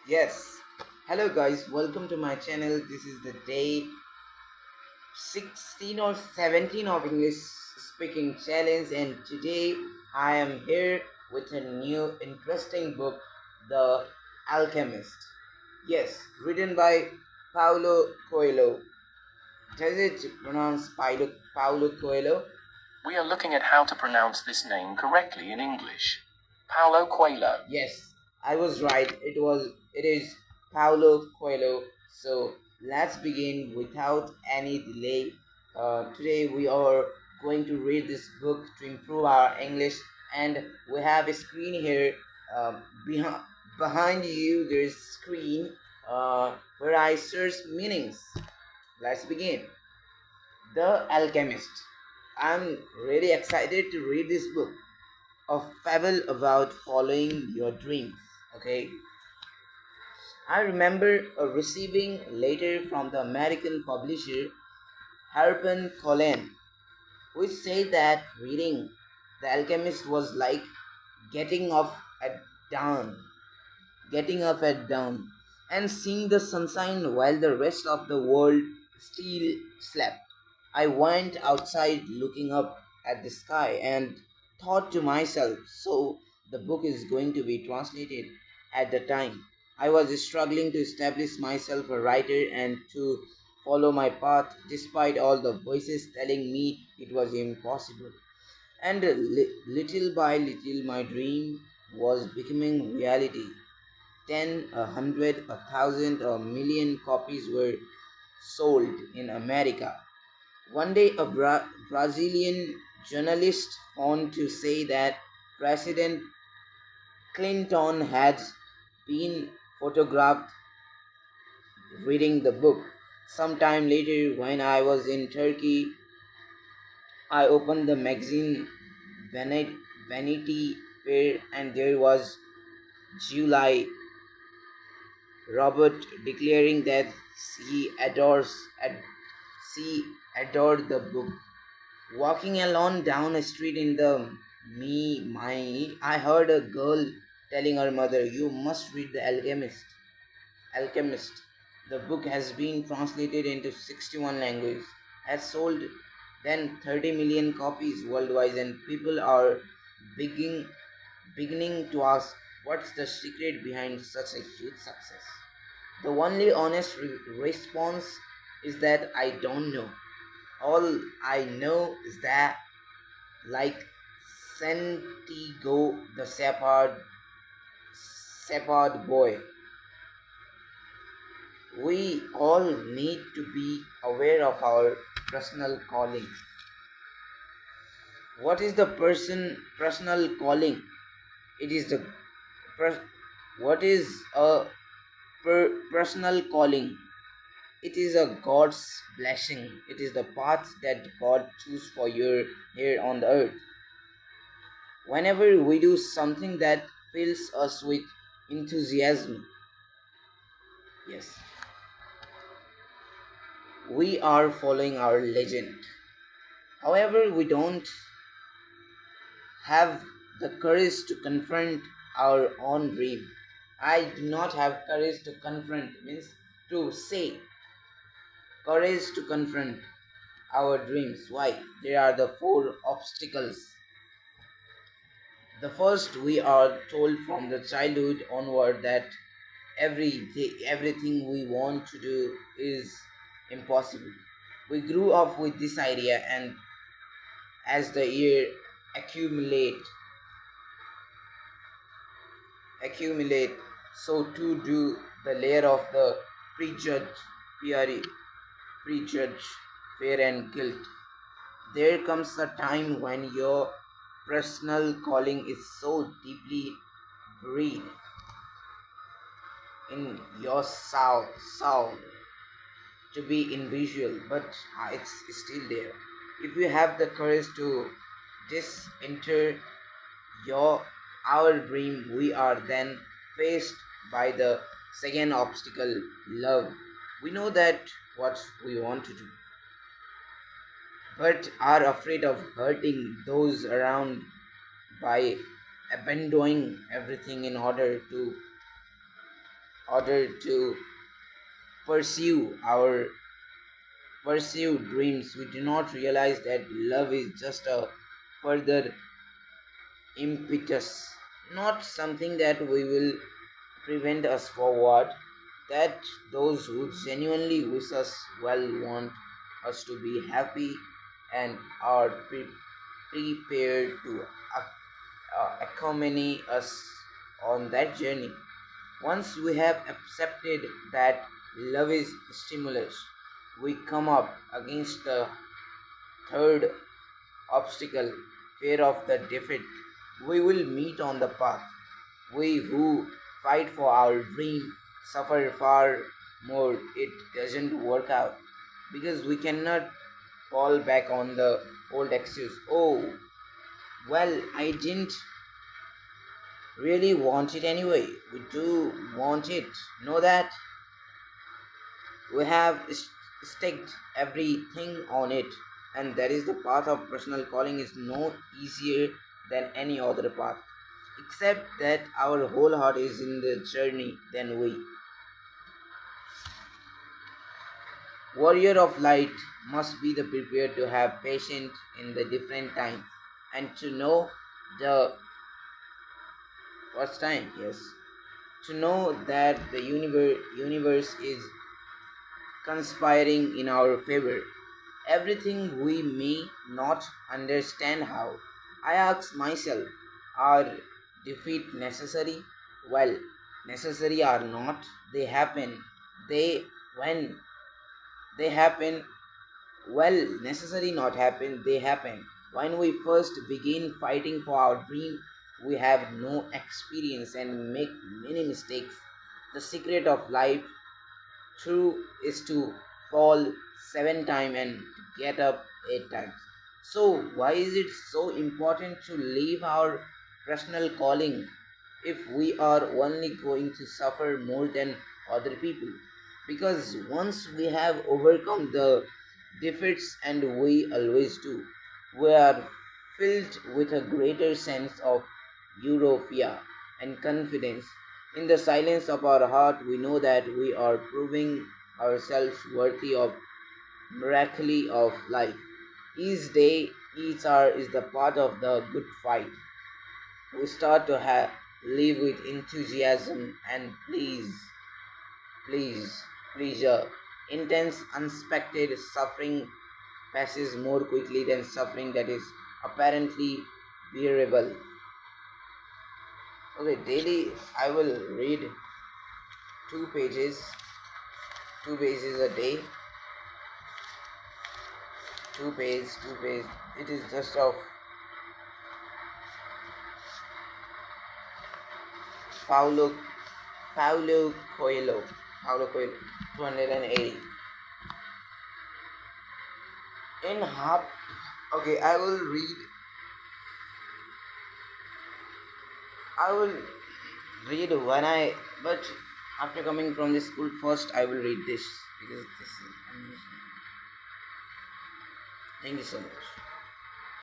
Yes. Hello guys, welcome to my channel. This is the day 16 or 17 of English speaking challenge, and today I am here with a new interesting book, The Alchemist. Yes, written by Paulo Coelho. Does it pronounce Paulo Coelho? We are looking at how to pronounce this name correctly in English. Paulo Coelho. Yes, I was right. It is Paulo Coelho. So let's begin without any delay. Today we are going to read this book to improve our English, and we have a screen here. Behind you, there's a screen where I search meanings. Let's begin. The Alchemist. I'm really excited to read this book, a fable about following your dreams. Okay, I remember receiving a letter from the American publisher Harper Collins, which said that reading The Alchemist was like getting up at dawn, getting up at dawn, and seeing the sunshine while the rest of the world still slept. I went outside looking up at the sky and thought to myself, so the book is going to be translated. At the time, I was struggling to establish myself a writer and to follow my path despite all the voices telling me it was impossible. And little by little, my dream was becoming reality. 10, 100, 1,000, or million copies were sold in America. One day, a Brazilian journalist found to say that President Clinton had been photographed reading the book. Sometime later, when I was in Turkey, I opened the magazine Vanity Fair, and there was July Robert declaring that he adores she adored the book. Walking alone down a street in the me my I heard a girl telling her mother, "You must read The Alchemist. The book has been translated into 61 languages, has sold then 30 million copies worldwide, and people are beginning beginning to ask what's the secret behind such a huge success." The only honest response is that I don't know. All I know is that, like Santiago the shepherd boy, we all need to be aware of our personal calling. What is the personal calling? It is the per, what is a personal calling? It is a God's blessing. It is the path that God chooses for you here on the earth. Whenever we do something that fills us with enthusiasm, yes, we are following our legend. However, we don't have the courage to confront our own dream. I do not have courage to confront, means to say, courage to confront our dreams. Why? There are the four obstacles. The first, we are told from the childhood onward that everything we want to do is impossible. We grew up with this idea, and as the year accumulate, accumulate, so too do the layer of the prejudge, PRE, prejudge, fear, and guilt. There comes a time when your personal calling is so deeply buried in your soul to be invisible, but it's still there. If you have the courage to disinter your our dream, we are then faced by the second obstacle, love. We know that what we want to do, but are afraid of hurting those around by abandoning everything in order to order to pursue our pursue dreams, we do not realize that love is just a further impetus, not something that we will prevent us forward, that those who genuinely wish us well want us to be happy and are prepared to accompany us on that journey. Once we have accepted that love is stimulus, we come up against the third obstacle, fear of the defeat. We will meet on the path. We who fight for our dream suffer far more. It doesn't work out because we cannot fall back on the old excuse. Oh, well, I didn't really want it anyway. We do want it. Know that we have staked everything on it, and that is the path of personal calling is no easier than any other path, except that our whole heart is in the journey. Then we, warrior of light, must be the prepared to have patience in the different times and to know the first time, yes, to know that the universe is conspiring in our favor. Everything we may not understand how. I ask myself, are defeat necessary? Well, necessary or not, they happen. They when they happen, well, necessary not happen, they happen. When we first begin fighting for our dream, we have no experience and make many mistakes. The secret of life true is to fall 7 times and get up 8 times. So, why is it so important to leave our personal calling if we are only going to suffer more than other people? Because once we have overcome the defeats, and we always do, we are filled with a greater sense of euphoria and confidence. In the silence of our heart, we know that we are proving ourselves worthy of miracle of life. Each day, each hour is the part of the good fight. We start to live with enthusiasm and pleasure. Intense, unexpected suffering passes more quickly than suffering that is apparently bearable. Okay, daily I will read two pages, 2 pages a day, two page. It is just of Paulo, Paulo Coelho, Paulo Coelho, 280. In half, okay, I will read when but after coming from the school first, I will read this because this is amazing. Thank you so much.